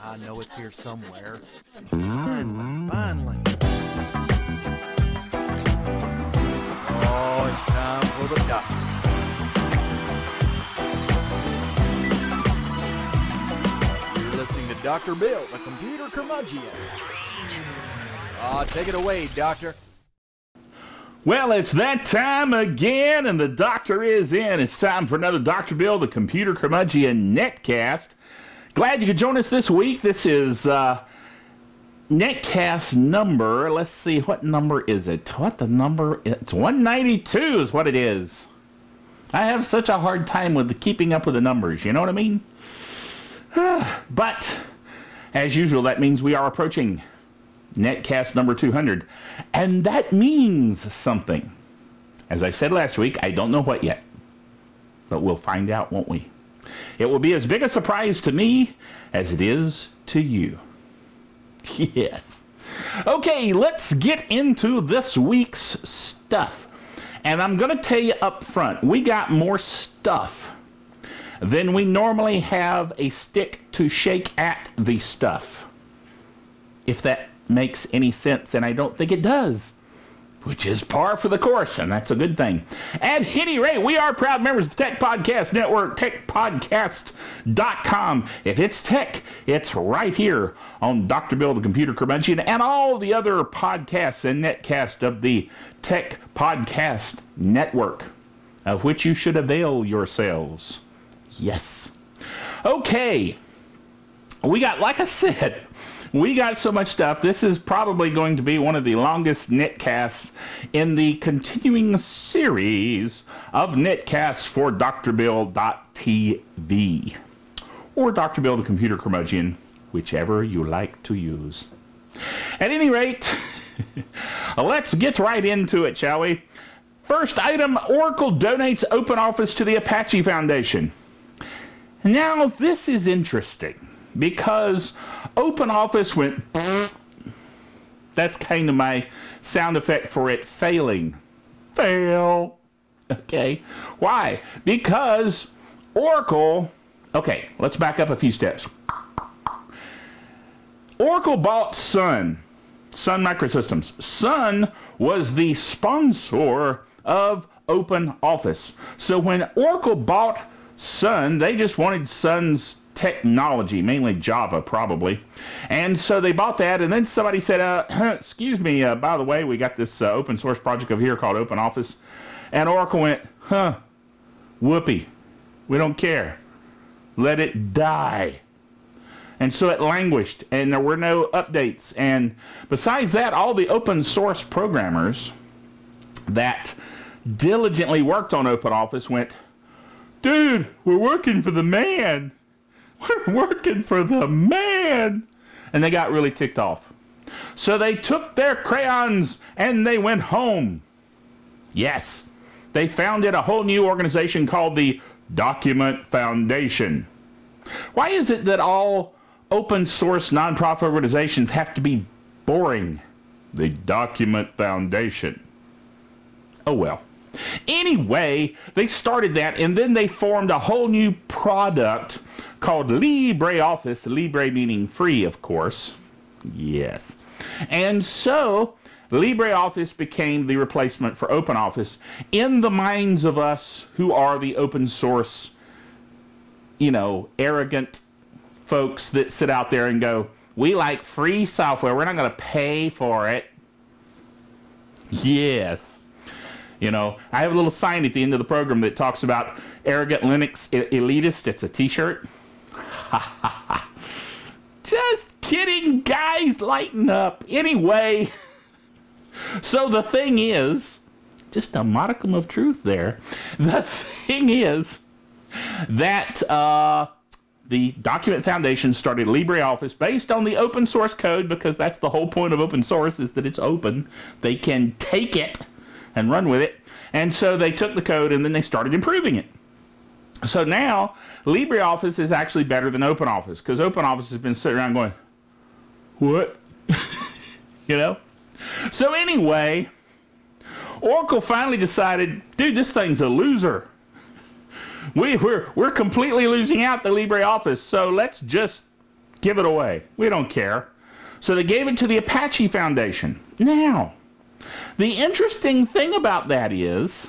I know it's here somewhere. Finally. Oh, it's time for the doctor. You're listening to Dr. Bill, the computer curmudgeon. Take it away, Doctor. Well, it's that time again, and the doctor is in. It's time for another Dr. Bill, the computer curmudgeon Netcast. Glad you could join us this week. This is Netcast number. Let's see, what number is it? What the number? It's 192 is what it is. I have such a hard time with keeping up with the numbers, you know what I mean? But, as usual, that means we are approaching Netcast number 200. And that means something. As I said last week, I don't know what yet. But we'll find out, won't we? It will be as big a surprise to me as it is to you. Yes. Okay, let's get into this week's stuff. And I'm going to tell you up front, we got more stuff than we normally have a stick to shake at the stuff. If that makes any sense, and I don't think it does, which is par for the course, and that's a good thing. At any rate, we are proud members of the Tech Podcast Network, techpodcast.com. If it's tech, it's right here on Dr. Bill, the Computer Curmudgeon, and all the other podcasts and netcasts of the Tech Podcast Network, of which you should avail yourselves. Yes. Okay. We got, like I said, we got so much stuff. This is probably going to be one of the longest netcasts in the continuing series of netcasts for drbill.tv or Dr. Bill the Computer Curmudgeon, whichever you like to use. At any rate, let's get right into it, shall we? First item, Oracle donates OpenOffice to the Apache Foundation. Now, this is interesting because OpenOffice went, that's kind of my sound effect for it failing. Fail. Okay. Why? Because Oracle, okay, let's back up a few steps. Oracle bought Sun Microsystems. Sun was the sponsor of OpenOffice. So when Oracle bought Sun, they just wanted Sun's technology, mainly Java probably, and so they bought that, and then somebody said, excuse me, by the way, we got this open source project over here called OpenOffice, and Oracle went, whoopee, we don't care, let it die. And so it languished, and there were no updates, and besides that, all the open source programmers that diligently worked on OpenOffice went, dude, we're working for the man. We're working for the man. And they got really ticked off. So they took their crayons and they went home. Yes, they founded a whole new organization called the Document Foundation. Why is it that all open source nonprofit organizations have to be boring? The Document Foundation. Oh well. Anyway, they started that, and then they formed a whole new product called LibreOffice, Libre meaning free, of course. Yes. And so LibreOffice became the replacement for OpenOffice in the minds of us who are the open source, you know, arrogant folks that sit out there and go, we like free software, we're not going to pay for it. Yes. You know, I have a little sign at the end of the program that talks about arrogant Linux elitist. It's a t-shirt. Just kidding, guys. Lighten up. Anyway, so the thing is, just a modicum of truth there. The thing is that the Document Foundation started LibreOffice based on the open source code, because that's the whole point of open source, is that it's open. They can take it and run with it. And so they took the code and then they started improving it. So now LibreOffice is actually better than OpenOffice, because OpenOffice has been sitting around going, what? You know? So anyway, Oracle finally decided, dude, this thing's a loser. We're completely losing out the LibreOffice, so let's just give it away. We don't care. So they gave it to the Apache Foundation. Now, the interesting thing about that is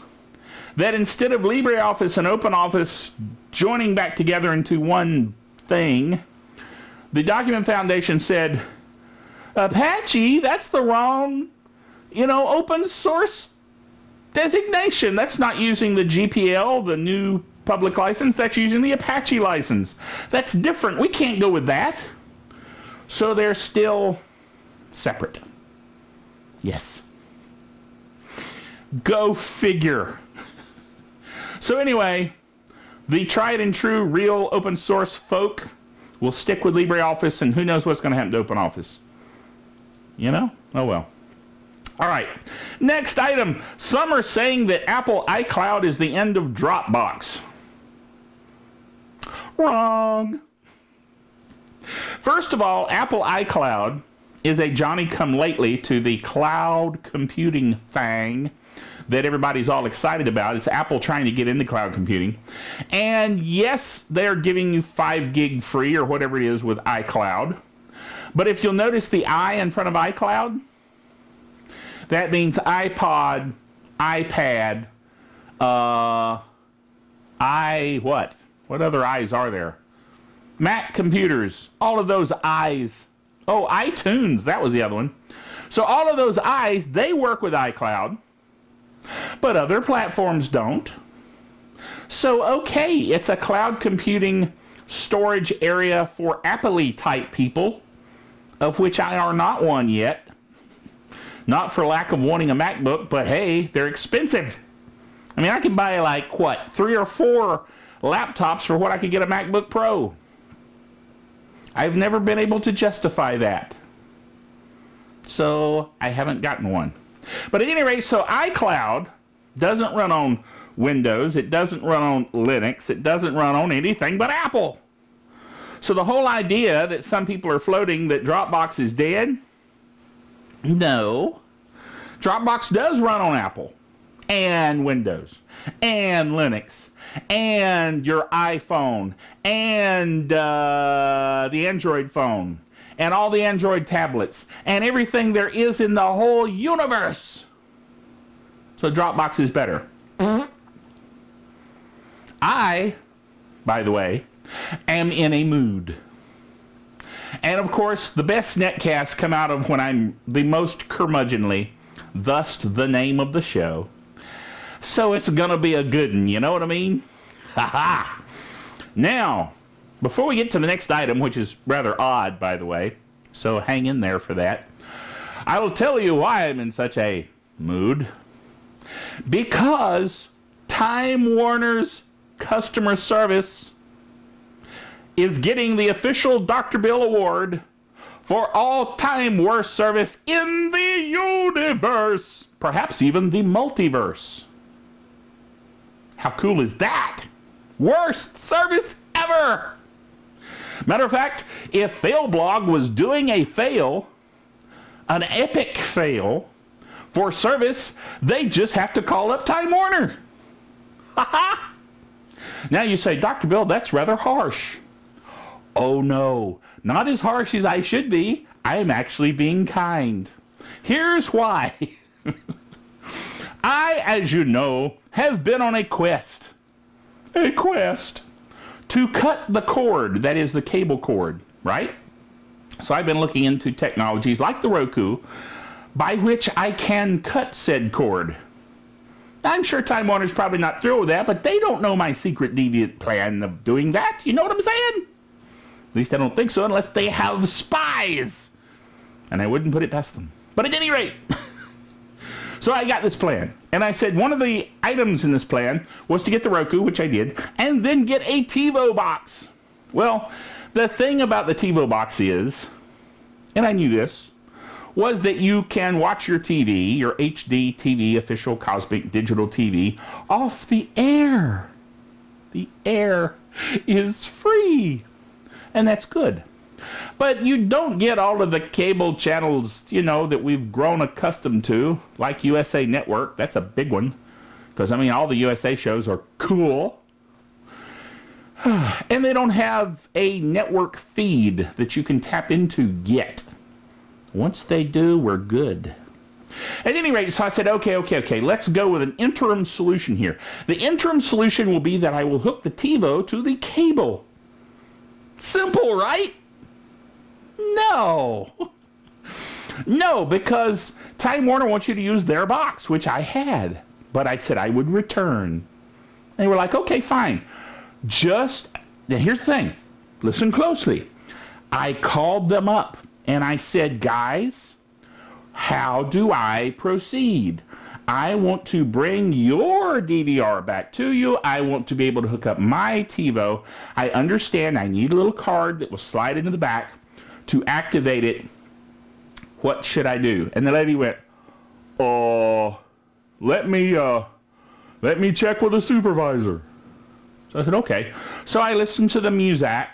that instead of LibreOffice and OpenOffice joining back together into one thing, the Document Foundation said, Apache, that's the wrong, open source designation. That's not using the GPL, the new public license. That's using the Apache license. That's different. We can't go with that. So they're still separate. Yes. Go figure. So anyway, the tried and true real open source folk will stick with LibreOffice, and who knows what's going to happen to OpenOffice. Oh well. All right. Next item. Some are saying that Apple iCloud is the end of Dropbox. Wrong. First of all, Apple iCloud is a Johnny-come-lately to the cloud computing thing that everybody's all excited about. It's Apple trying to get into cloud computing. And yes, they're giving you 5 gig free or whatever it is with iCloud. But if you'll notice the I in front of iCloud, that means iPod, iPad, what other I's are there? Mac computers, all of those I's. Oh, iTunes, that was the other one. So all of those I's, they work with iCloud, but other platforms don't. So, okay, it's a cloud computing storage area for Apple-y type people, of which I are not one yet. Not for lack of wanting a MacBook, but hey, they're expensive. I mean, I can buy like, what, 3 or 4 laptops for what I could get a MacBook Pro. I've never been able to justify that. So I haven't gotten one. But at any rate, so iCloud doesn't run on Windows. It doesn't run on Linux. It doesn't run on anything but Apple. So the whole idea that some people are floating that Dropbox is dead, no. Dropbox does run on Apple and Windows and Linux and your iPhone and the Android phone and all the Android tablets and everything there is in the whole universe. So Dropbox is better. I, by the way, am in a mood. And of course, the best netcasts come out of when I'm the most curmudgeonly, thus the name of the show. So it's gonna be a good one, you know what I mean? Ha ha! Now, before we get to the next item, which is rather odd, by the way, so hang in there for that, I will tell you why I'm in such a mood. Because Time Warner's customer service is getting the official Dr. Bill Award for all-time worst service in the universe. Perhaps even the multiverse. How cool is that? Worst service ever! Matter of fact, if FailBlog was doing a fail, an epic fail, for service, they just have to call up Time Warner. Ha ha! Now you say, Dr. Bill, that's rather harsh. Oh no, not as harsh as I should be. I am actually being kind. Here's why. I, as you know, have been on a quest to cut the cord, that is the cable cord, right? So I've been looking into technologies like the Roku, by which I can cut said cord. I'm sure Time Warner's probably not thrilled with that, but they don't know my secret deviant plan of doing that. You know what I'm saying? At least I don't think so, unless they have spies. And I wouldn't put it past them. But at any rate, so I got this plan. And I said one of the items in this plan was to get the Roku, which I did, and then get a TiVo box. Well, the thing about the TiVo box is, and I knew this, was that you can watch your TV, your HD TV, official Cosmic Digital TV, off the air. The air is free. And that's good. But you don't get all of the cable channels, you know, that we've grown accustomed to, like USA Network. That's a big one. Because, I mean, all the USA shows are cool. And they don't have a network feed that you can tap into yet. Once they do, we're good. At any rate, so I said, okay, let's go with an interim solution here. The interim solution will be that I will hook the TiVo to the cable. Simple, right? No. No, because Time Warner wants you to use their box, which I had. But I said I would return. They were like, okay, fine. Now here's the thing. Listen closely. I called them up and I said, guys, how do I proceed? I want to bring your DVR back to you. I want to be able to hook up my TiVo. I understand I need a little card that will slide into the back to activate it. What should I do? And the lady went, let me check with the supervisor. So I said, okay. So I listened to the music.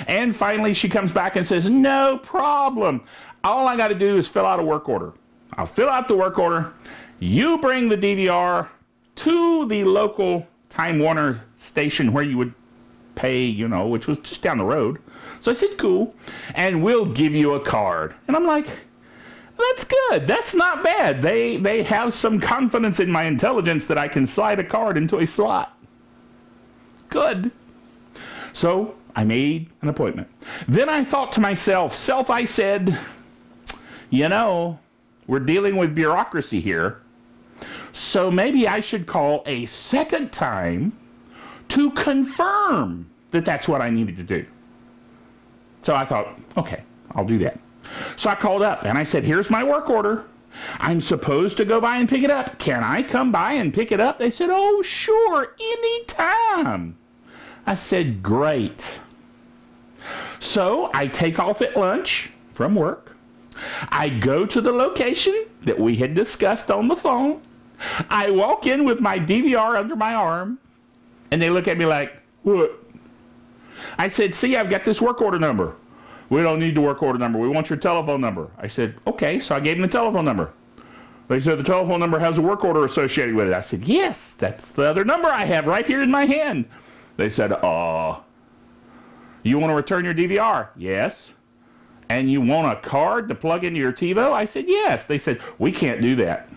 And finally she comes back and says, no problem. All I got to do is fill out a work order. I'll fill out the work order. You bring the DVR to the local Time Warner station where you would pay, you know, which was just down the road. So I said, cool. And we'll give you a card. And I'm like, that's good. That's not bad. They have some confidence in my intelligence that I can slide a card into a slot. Good. So I made an appointment. Then I thought to myself, I said, you know, we're dealing with bureaucracy here. So maybe I should call a second time to confirm that that's what I needed to do. So I thought, okay, I'll do that. So I called up and I said, here's my work order. I'm supposed to go by and pick it up. Can I come by and pick it up? They said, oh, sure, anytime. I said, great. So I take off at lunch from work. I go to the location that we had discussed on the phone. I walk in with my DVR under my arm, and they look at me like, what? I said, see, I've got this work order number. We don't need the work order number. We want your telephone number. I said, okay. So I gave them the telephone number. They said the telephone number has a work order associated with it. I said, yes, that's the other number I have right here in my hand. They said, you want to return your DVR? Yes. And you want a card to plug into your TiVo? I said, yes. They said, we can't do that.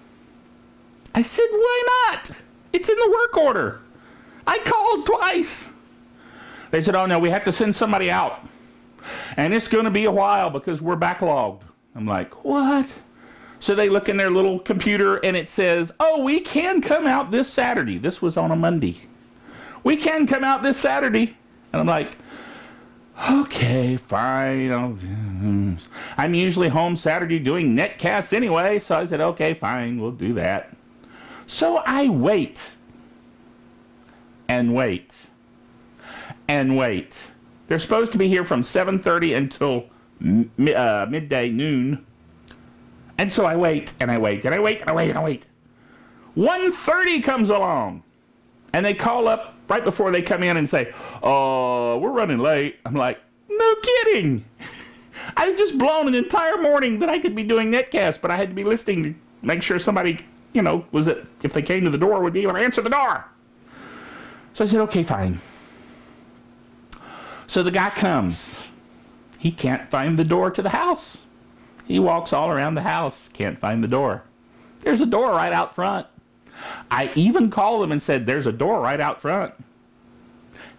I said, why not? It's in the work order. I called twice. They said, oh, no, we have to send somebody out. And it's going to be a while because we're backlogged. I'm like, what? So they look in their little computer and it says, oh, we can come out this Saturday. This was on a Monday. We can come out this Saturday. And I'm like, okay, fine. I'm usually home Saturday doing Netcasts anyway. So I said, okay, fine, we'll do that. So I wait and wait and wait. They're supposed to be here from 7:30 until midday, noon. And so I wait and I wait and I wait and I wait and I wait. 1:30 comes along and they call up right before they come in and say, we're running late. I'm like, no kidding. I've just blown an entire morning that I could be doing Netcast, but I had to be listening to make sure somebody, you know, if they came to the door, would be able to answer the door. So I said, okay, fine. So the guy comes. He can't find the door to the house. He walks all around the house, can't find the door. There's a door right out front. I even called him and said, there's a door right out front.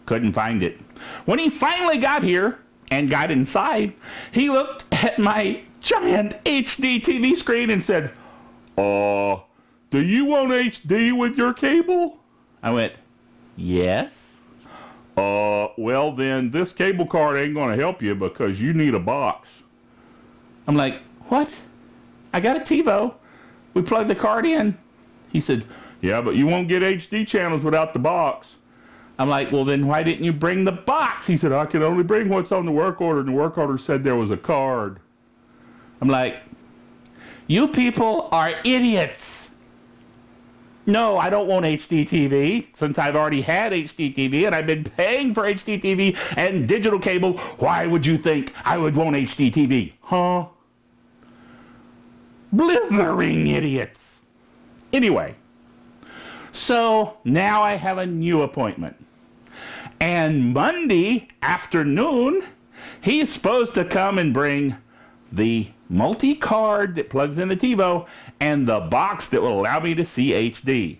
Couldn't find it. When he finally got here and got inside, he looked at my giant HD TV screen and said, do you want HD with your cable? I went, yes. Well then, this cable card ain't going to help you because you need a box. I'm like, what? I got a TiVo. We plugged the card in. He said, yeah, but you won't get HD channels without the box. I'm like, well then why didn't you bring the box? He said, I can only bring what's on the work order, and the work order said there was a card. I'm like, you people are idiots. No, I don't want HD TV, since I've already had HD TV and I've been paying for HD TV and digital cable. Why would you think I would want HD TV? Huh? Blithering idiots. Anyway, So now I have a new appointment. And Monday afternoon, he's supposed to come and bring the multi-card that plugs in the TiVo and the box that will allow me to see HD.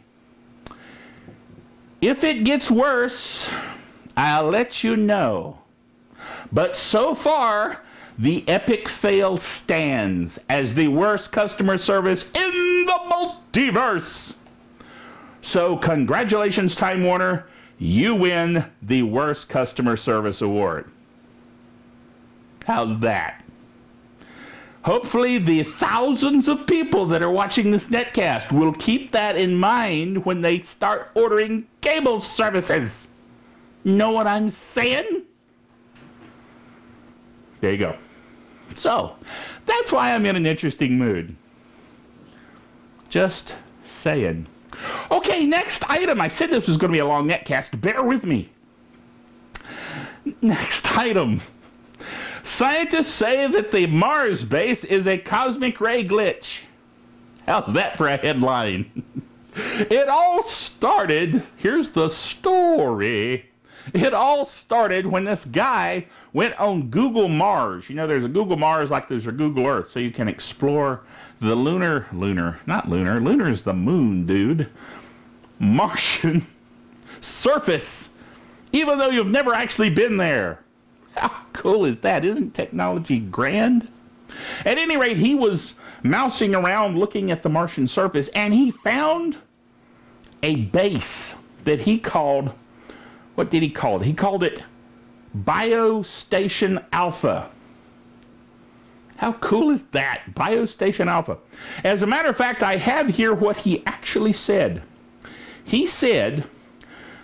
If it gets worse, I'll let you know. But so far, the epic fail stands as the worst customer service in the multiverse. So congratulations, Time Warner. You win the worst customer service award. How's that? Hopefully the thousands of people that are watching this netcast will keep that in mind when they start ordering cable services. Know what I'm saying? There you go. So, that's why I'm in an interesting mood. Just saying. Okay, next item. I said this was going to be a long netcast. Bear with me. Next item. Scientists say that the Mars base is a cosmic ray glitch. How's that for a headline? It all started, here's the story. It all started when this guy went on Google Mars. You know, there's a Google Mars like there's a Google Earth, so you can explore the lunar is the moon, dude. Martian surface, even though you've never actually been there. How cool is that? Isn't technology grand? At any rate, he was mousing around looking at the Martian surface, and he found a base that he called, what did he call it? He called it Biostation Alpha. How cool is that? Biostation Alpha. As a matter of fact, I have here what he actually said. He said,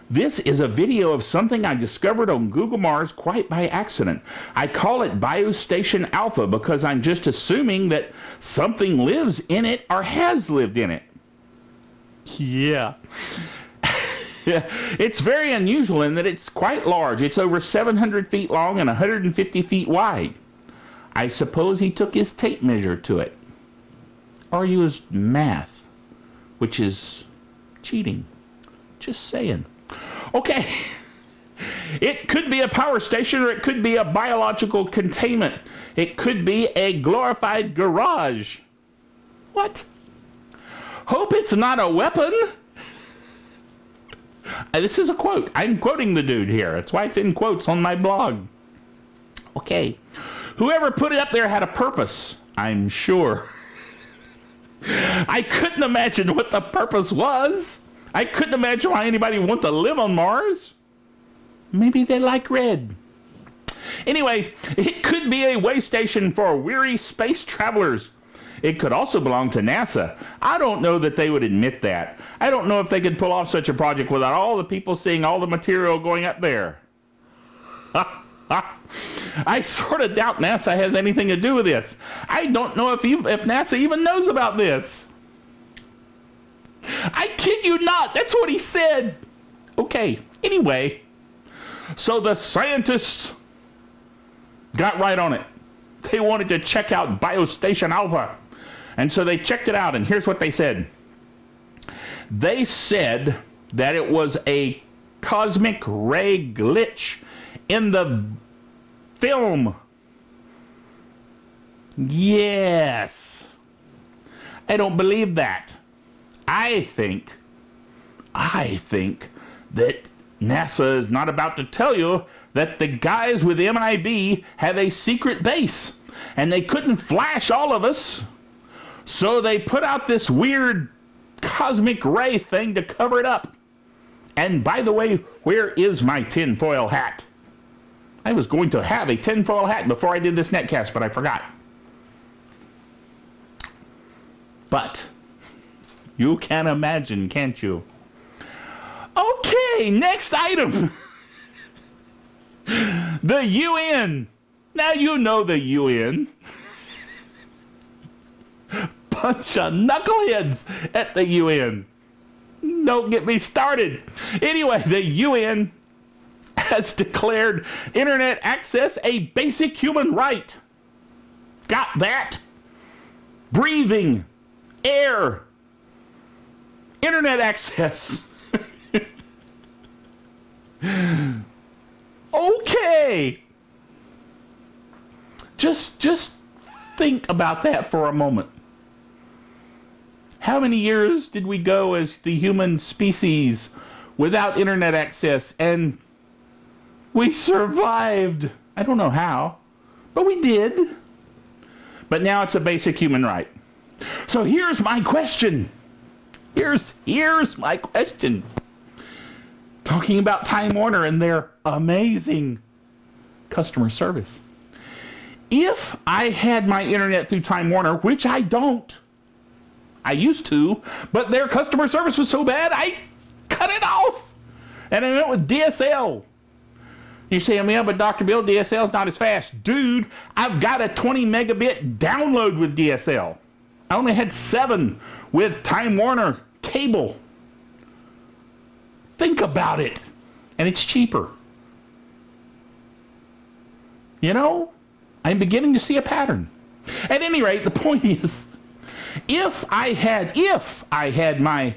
"This is a video of something I discovered on Google Mars quite by accident. I call it Biostation Alpha because I'm just assuming that something lives in it or has lived in it." Yeah. It's very unusual in that it's quite large. It's over 700 feet long and 150 feet wide. I suppose he took his tape measure to it. Or used math, which is cheating. Just saying. Okay. It could be a power station, or it could be a biological containment. It could be a glorified garage. What? Hope it's not a weapon. This is a quote. I'm quoting the dude here. That's why it's in quotes on my blog. Okay. Whoever put it up there had a purpose, I'm sure. I couldn't imagine what the purpose was. I couldn't imagine why anybody would want to live on Mars. Maybe they like red. Anyway, it could be a way station for weary space travelers. It could also belong to NASA. I don't know that they would admit that. I don't know if they could pull off such a project without all the people seeing all the material going up there. I sort of doubt NASA has anything to do with this. I don't know if NASA even knows about this. I kid you not. That's what he said. Okay, anyway. So the scientists got right on it. They wanted to check out Biostation Alpha. And so they checked it out, and here's what they said. They said that it was a cosmic ray glitch in the film. Yes. I don't believe that. I think that NASA is not about to tell you that the guys with MIB have a secret base, and they couldn't flash all of us. So they put out this weird cosmic ray thing to cover it up. And by the way, where is my tinfoil hat? I was going to have a tinfoil hat before I did this netcast, but I forgot. But you can imagine, can't you? Okay, next item. The UN. Now you know the UN. Bunch of knuckleheads at the UN. Don't get me started. Anyway, the UN has declared internet access a basic human right. Got that? Breathing, air, internet access. Okay. Just think about that for a moment. How many years did we go as the human species without internet access, and we survived? I don't know how, but we did. But now it's a basic human right. So here's my question. Here's my question. Talking about Time Warner and their amazing customer service. If I had my internet through Time Warner, which I don't, I used to, but their customer service was so bad, I cut it off. And I went with DSL. You say, yeah, but Dr. Bill, DSL's not as fast. Dude, I've got a 20 megabit download with DSL. I only had 7 with Time Warner cable. Think about it. And it's cheaper. You know, I'm beginning to see a pattern. At any rate, the point is, if I had my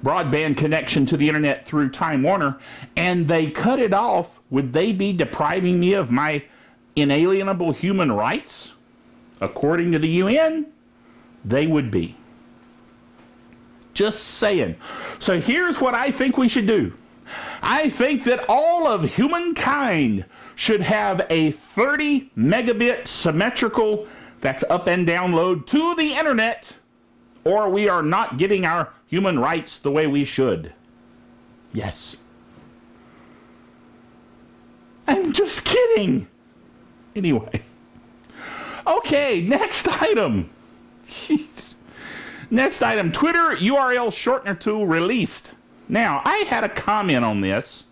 broadband connection to the internet through Time Warner and they cut it off, would they be depriving me of my inalienable human rights? According to the UN, they would be. Just saying. So here's what I think we should do. I think that all of humankind should have a 30 megabit symmetrical, that's up and download, to the internet, or we are not getting our human rights the way we should. Yes. I'm just kidding. Anyway. Okay, next item. Jeez. Next item, Twitter URL shortener tool released. Now, I had a comment on this.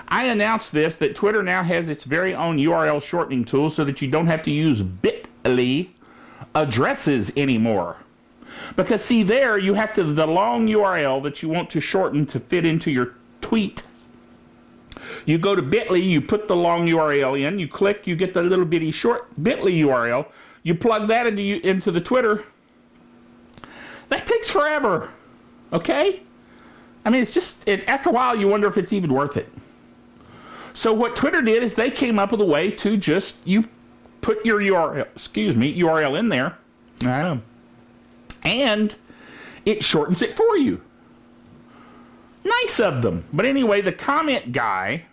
I announced this, that Twitter now has its very own URL shortening tool so that you don't have to use bit.ly addresses anymore. Because see there, you have to, the long URL that you want to shorten to fit into your tweet. You go to bit.ly, you put the long URL in, you click, you get the little bitty short bit.ly URL, you plug that into the Twitter. That takes forever, okay? I mean, it's just, after a while you wonder if it's even worth it. So what Twitter did is they came up with a way to just, you put your URL in there, and it shortens it for you. Nice of them. But anyway, the comment guy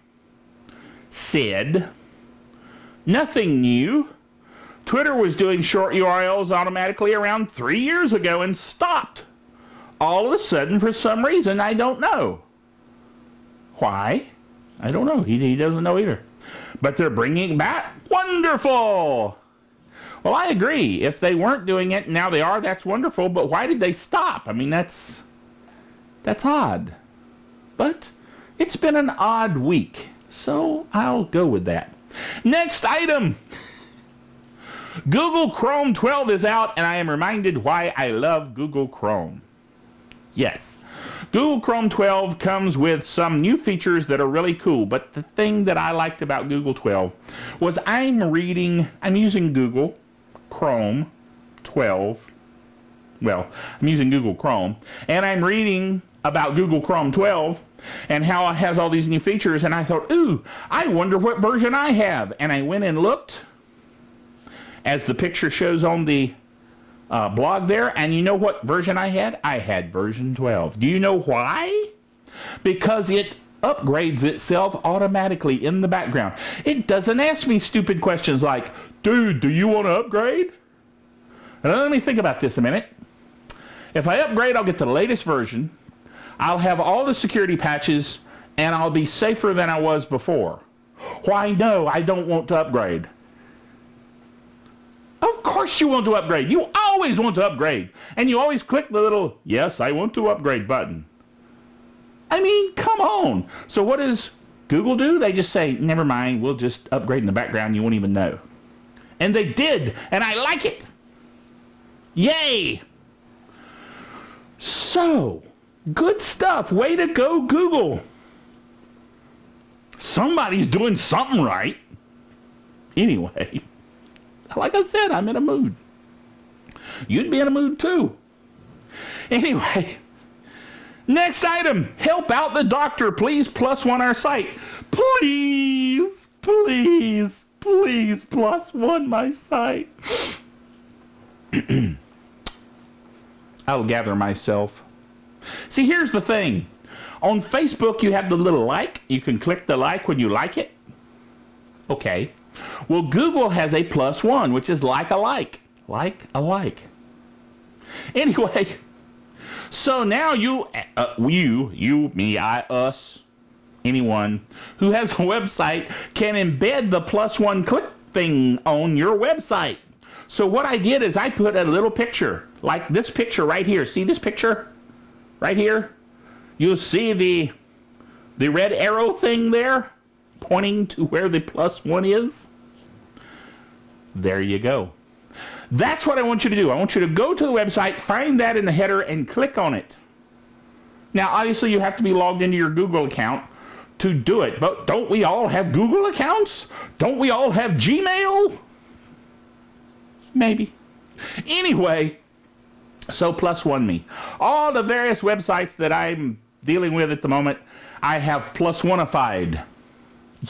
said, nothing new. Twitter was doing short URLs automatically around 3 years ago and stopped. All of a sudden, for some reason, I don't know. Why? I don't know. He doesn't know either. But they're bringing it back. Wonderful! Well, I agree. If they weren't doing it, now they are, that's wonderful. But why did they stop? I mean, that's odd. But it's been an odd week. So I'll go with that. Next item. Google Chrome 12 is out, and I am reminded why I love Google Chrome. Yes, Google Chrome 12 comes with some new features that are really cool, but the thing that I liked about Google 12 was I'm using Google Chrome 12. Well, I'm using Google Chrome, and I'm reading about Google Chrome 12 and how it has all these new features, and I thought, ooh, I wonder what version I have. And I went and looked, as the picture shows on the blog there, and you know what version I had? I had version 12. Do you know why? Because it upgrades itself automatically in the background. It doesn't ask me stupid questions like, dude, do you want to upgrade? And let me think about this a minute. If I upgrade, I'll get the latest version. I'll have all the security patches, and I'll be safer than I was before. Why, no, I don't want to upgrade. Of course you want to upgrade. You always want to upgrade. And you always click the little, yes, I want to upgrade button. I mean, come on. So what does Google do? They just say, never mind, we'll just upgrade in the background. You won't even know. And they did, and I like it. Yay. So, good stuff. Way to go, Google. Somebody's doing something right. Anyway. Like I said, I'm in a mood. You'd be in a mood too. Anyway, next item. Help out the doctor. Please +1 our site. Please, please, please +1 my site. I'll gather myself. See, here's the thing. On Facebook, you have the little like. You can click the like when you like it. Okay. Well, Google has a +1, which is like a like. Like a like. Anyway, so now you, me, I, us, anyone who has a website can embed the +1 click thing on your website. So what I did is I put a little picture, like this picture right here. See this picture right here? You'll see the red arrow thing there pointing to where the +1 is. There you go. That's what I want you to do. I want you to go to the website, find that in the header, and click on it. Now, obviously, you have to be logged into your Google account to do it. But don't we all have Google accounts? Don't we all have Gmail? Maybe. Anyway, so +1 me. All the various websites that I'm dealing with at the moment, I have +1ified.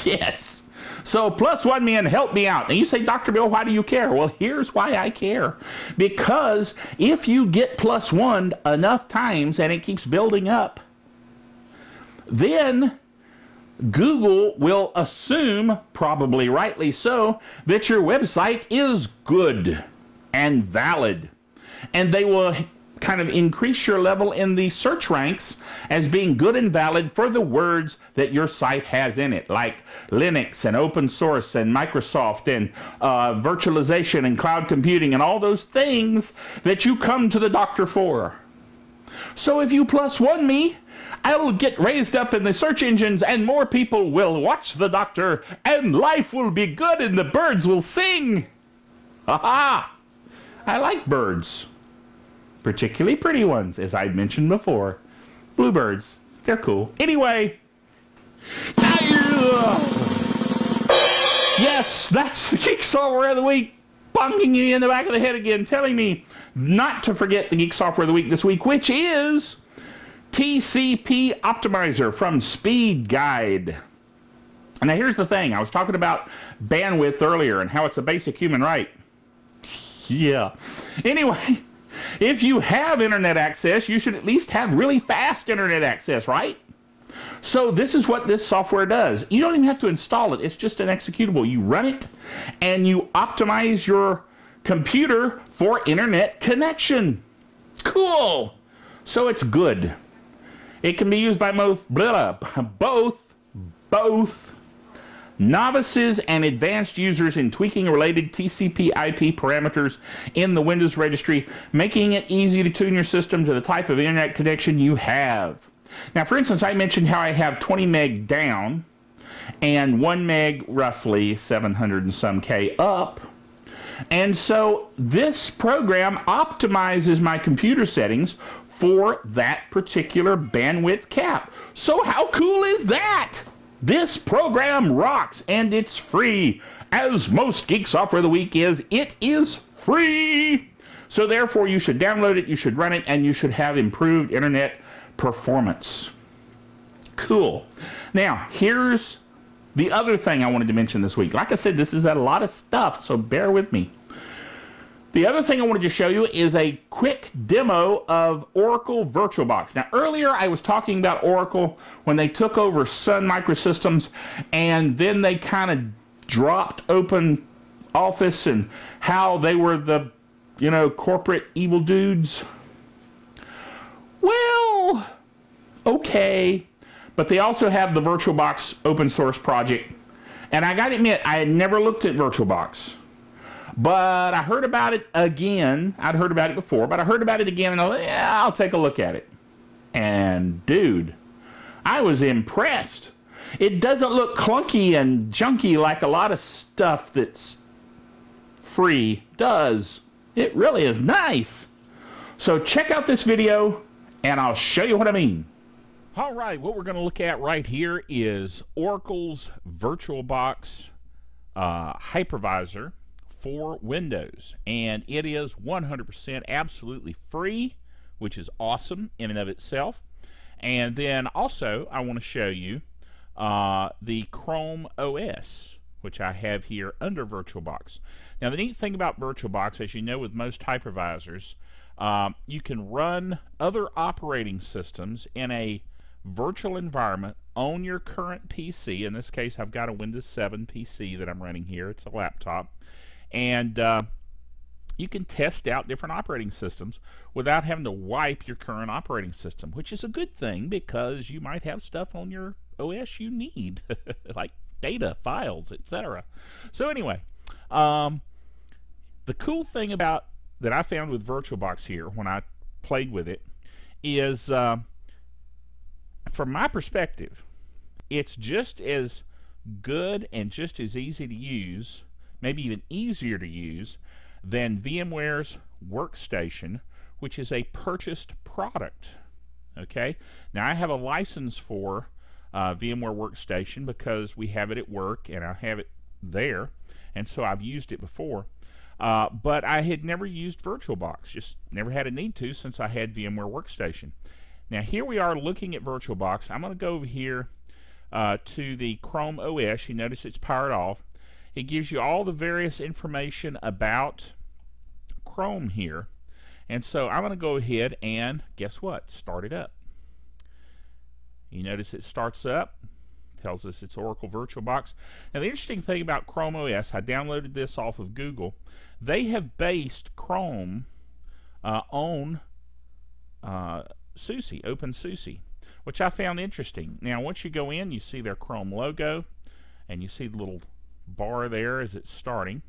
Yes. So +1 me and help me out. And you say, Dr. Bill, why do you care? Well, here's why I care. Because if you get +1 enough times and it keeps building up, then Google will assume, probably rightly so, that your website is good and valid. And they will kind of increase your level in the search ranks as being good and valid for the words that your site has in it, like Linux and open source and Microsoft and virtualization and cloud computing and all those things that you come to the doctor for. So if you +1 me, I will get raised up in the search engines and more people will watch the doctor and life will be good and the birds will sing. Ha-ha! I like birds. Particularly pretty ones, as I mentioned before. Bluebirds. They're cool. Anyway. Yes, that's the Geek Software of the Week. Bonking you in the back of the head again, telling me not to forget the Geek Software of the Week this week, which is TCP Optimizer from Speed Guide. Now here's the thing. I was talking about bandwidth earlier and how it's a basic human right. Yeah. Anyway, if you have internet access, you should at least have really fast internet access, right? So this is what this software does. You don't even have to install it. It's just an executable. You run it and you optimize your computer for internet connection. Cool. So it's good. It can be used by both novices and advanced users in tweaking related TCP IP parameters in the Windows registry, making it easy to tune your system to the type of internet connection you have. Now, for instance, I mentioned how I have 20 meg down and 1 meg, roughly 700 and some K up. And so this program optimizes my computer settings for that particular bandwidth cap. So how cool is that? This program rocks, and it's free. As most Geek Software of the Week is, it is free. So therefore, you should download it, you should run it, and you should have improved internet performance. Cool. Now, here's the other thing I wanted to mention this week. Like I said, this is a lot of stuff, so bear with me. The other thing I wanted to show you is a quick demo of Oracle VirtualBox. Now, earlier I was talking about Oracle when they took over Sun Microsystems, and then they kind of dropped OpenOffice and how they were the, corporate evil dudes. Well, okay. But they also have the VirtualBox open source project. And I gotta admit, I had never looked at VirtualBox. But I heard about it again. I'd heard about it before, but I heard about it again, and I'll take a look at it. And, dude, I was impressed. It doesn't look clunky and junky like a lot of stuff that's free does. It really is nice. So check out this video, and I'll show you what I mean. All right, what we're going to look at right here is Oracle's VirtualBox hypervisor for Windows, and it is 100% absolutely free which is awesome in and of itself. And then also I want to show you the Chrome OS, which I have here under VirtualBox. Now the neat thing about VirtualBox, as you know with most hypervisors, you can run other operating systems in a virtual environment on your current PC. In this case, I've got a Windows 7 PC that I'm running here. It's a laptop. And you can test out different operating systems without having to wipe your current operating system, which is a good thing because you might have stuff on your OS you need, like data, files, etc. So anyway, the cool thing about that I found with VirtualBox here when I played with it is, from my perspective, it's just as good and just as easy to use, maybe even easier to use, than VMware's Workstation, which is a purchased product. Okay, now I have a license for VMware Workstation because we have it at work and I have it there, and so I've used it before. But I had never used VirtualBox, just never had a need to since I had VMware Workstation. Now here we are looking at VirtualBox. I'm going to go over here to the Chrome OS. You notice it's powered off. It gives you all the various information about Chrome here. And so I'm going to go ahead and, guess what, start it up. You notice it starts up, tells us it's Oracle VirtualBox. Now the interesting thing about Chrome OS, I downloaded this off of Google. They have based Chrome on SUSE, OpenSUSE, which I found interesting. Now once you go in, you see their Chrome logo, and you see the little bar there as it's starting.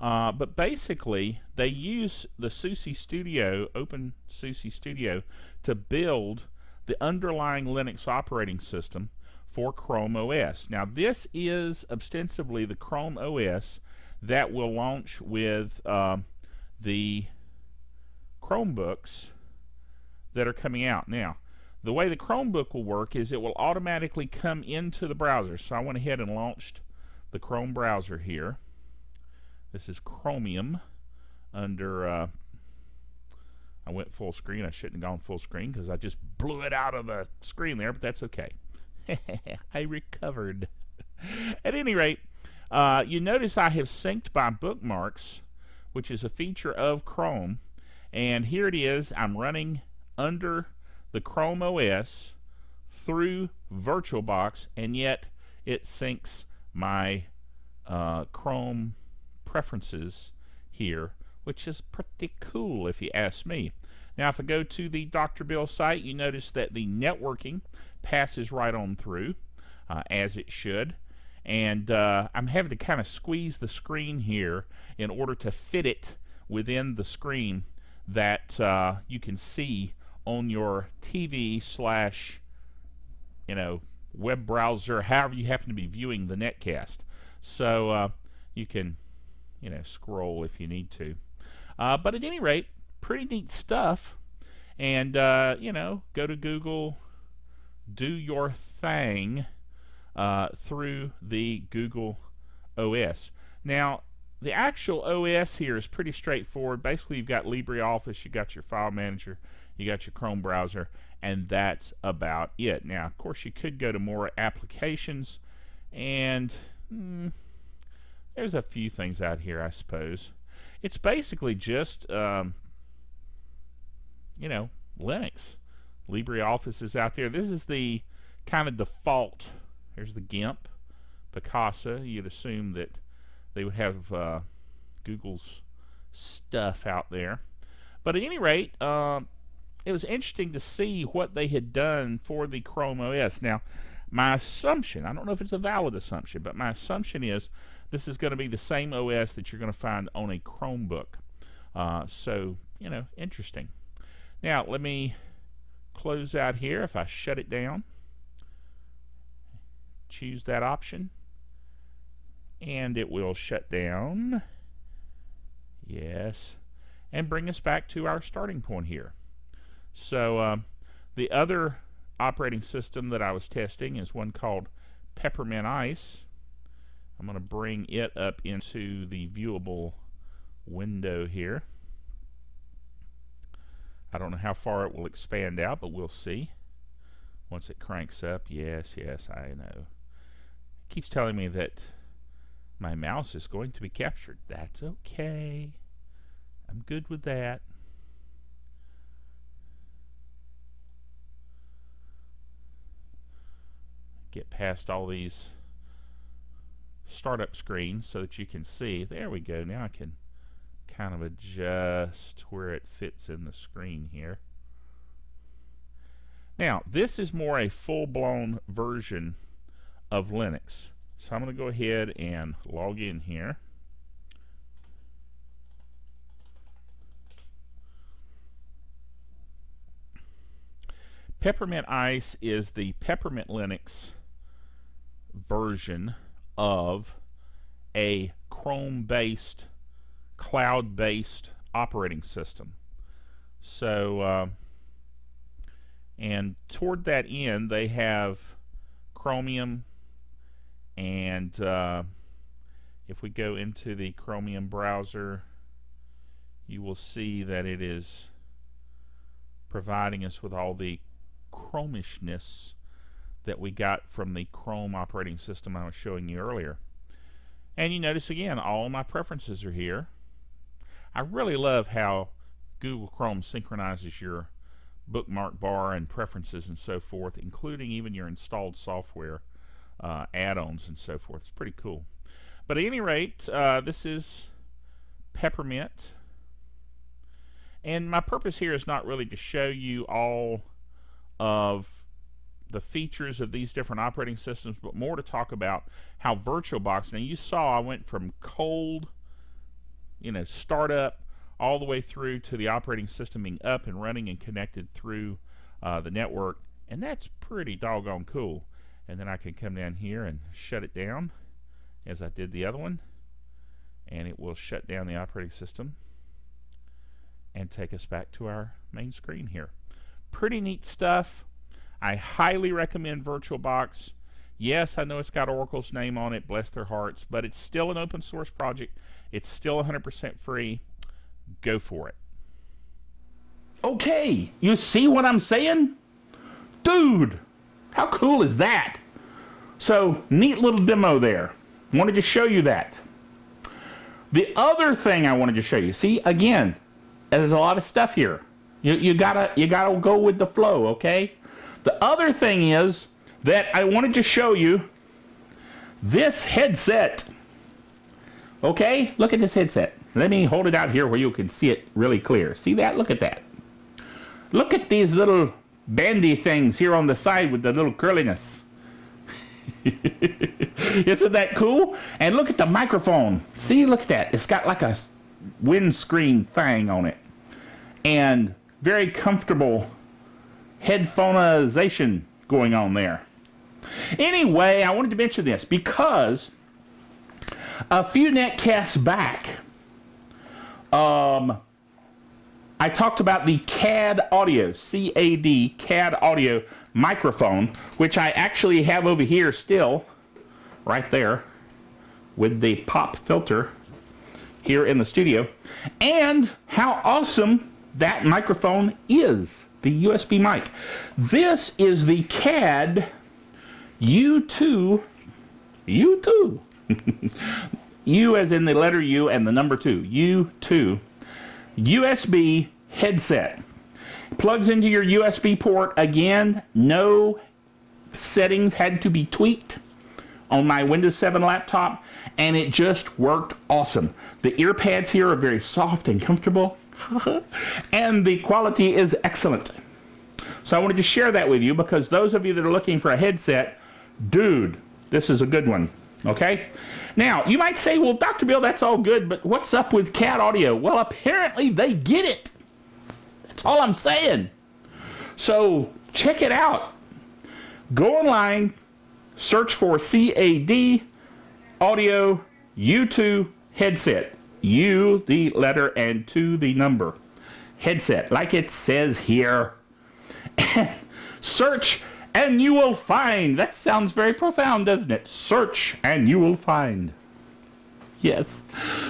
But basically, they use the SUSE Studio, OpenSUSE Studio, to build the underlying Linux operating system for Chrome OS. Now, this is ostensibly the Chrome OS that will launch with the Chromebooks that are coming out. Now, the way the Chromebook will work is it will automatically come into the browser. So I went ahead and launched the Chrome browser here. This is Chromium under, I went full screen. I shouldn't have gone full screen because I just blew it out of the screen there, but that's okay. I recovered. At any rate, you notice I have synced by bookmarks, which is a feature of Chrome. And here it is. I'm running under the Chrome OS through VirtualBox, and yet it syncs my Chrome preferences here, which is pretty cool if you ask me. Now if I go to the Dr. Bill site, you notice that the networking passes right on through as it should, and I'm having to kind of squeeze the screen here in order to fit it within the screen that you can see on your TV slash web browser, however you happen to be viewing the Netcast. So you can scroll if you need to. But at any rate, pretty neat stuff. And go to Google, do your thing through the Google OS. Now the actual OS here is pretty straightforward. Basically you've got LibreOffice, you've got your file manager, you got your Chrome browser, and that's about it. Now of course you could go to more applications, and there's a few things out here, I suppose. It's basically just Linux. LibreOffice is out there. This is the kind of default. Here's the GIMP, Picasa. You'd assume that they would have Google's stuff out there. But at any rate, it was interesting to see what they had done for the Chrome OS. Now, my assumption, I don't know if it's a valid assumption, but my assumption is this is going to be the same OS that you're going to find on a Chromebook. So, interesting. Now, let me close out here. If I shut it down, choose that option, and it will shut down. Yes. And bring us back to our starting point here. So, the other operating system that I was testing is one called Peppermint Ice. I'm going to bring it up into the viewable window here. I don't know how far it will expand out, but we'll see. Once it cranks up, yes, I know. It keeps telling me that my mouse is going to be captured. That's okay. I'm good with that. Get past all these startup screens so that you can see. There we go. Now I can kind of adjust where it fits in the screen here. Now, this is more a full-blown version of Linux. So I'm going to go ahead and log in here. Peppermint Ice is the Peppermint Linux version of a Chrome-based, cloud-based operating system. So, and toward that end, they have Chromium, and if we go into the Chromium browser, you will see that it is providing us with all the Chromishness that we got from the Chrome operating system I was showing you earlier. And you notice again, all my preferences are here. I really love how Google Chrome synchronizes your bookmark bar and preferences and so forth, including even your installed software add-ons and so forth. It's pretty cool. But at any rate, this is Peppermint. And my purpose here is not really to show you all of the features of these different operating systems, but more to talk about how VirtualBox, now you saw I went from cold, startup, all the way through to the operating system being up and running and connected through the network, and that's pretty doggone cool. And then I can come down here and shut it down as I did the other one, and it will shut down the operating system and take us back to our main screen here. Pretty neat stuff. I highly recommend VirtualBox. Yes, I know it's got Oracle's name on it, bless their hearts, but it's still an open source project. It's still 100% free. Go for it. Okay, you see what I'm saying? Dude, how cool is that? So, neat little demo there. Wanted to show you that. The other thing I wanted to show you, see, again, there's a lot of stuff here. You gotta go with the flow, okay? The other thing is that I wanted to show you this headset. Okay, look at this headset. Let me hold it out here where you can see it really clear. See that? Look at that. Look at these little bandy things here on the side with the little curliness. Isn't that cool? And look at the microphone. See, look at that. It's got like a windscreen thing on it. And very comfortable headphoneization going on there. Anyway, I wanted to mention this because a few netcasts back, I talked about the CAD audio, C-A-D, CAD audio microphone, which I actually have over here still, right there, with the pop filter here in the studio, and how awesome that microphone is, the USB mic. This is the CAD U2, U as in the letter U and the number 2, U2 USB headset. Plugs into your USB port. Again, no settings had to be tweaked on my Windows 7 laptop, and it just worked awesome. The ear pads here are very soft and comfortable, and the quality is excellent. So I wanted to share that with you because those of you that are looking for a headset, dude, this is a good one. Okay? Now, you might say, well, Dr. Bill, that's all good, but what's up with CAD audio? Well, apparently they get it. That's all I'm saying. So, check it out. Go online, search for CAD audio U2 headset. U, the letter, and 2, the number. Headset, like it says here. And search and you will find. That sounds very profound, doesn't it? Search and you will find. Yes.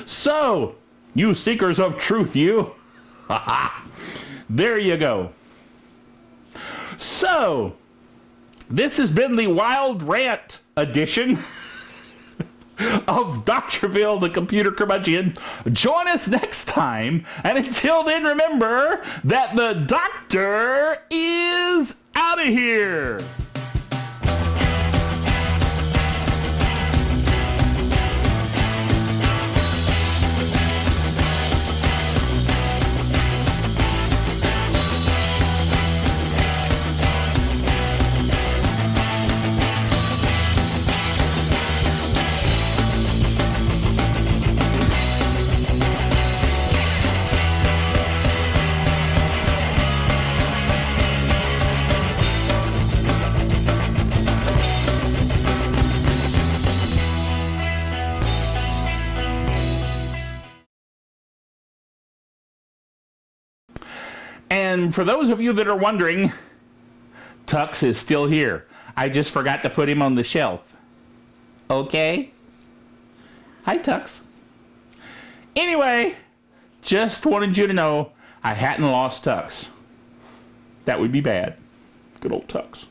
So, you seekers of truth, you. There you go. So, this has been the Wild Rant edition of Dr. Bill, the Computer Curmudgeon. Join us next time, and until then, remember that the doctor is out of here. And for those of you that are wondering, Tux is still here. I just forgot to put him on the shelf. Okay? Hi, Tux. Anyway, just wanted you to know I hadn't lost Tux. That would be bad. Good old Tux.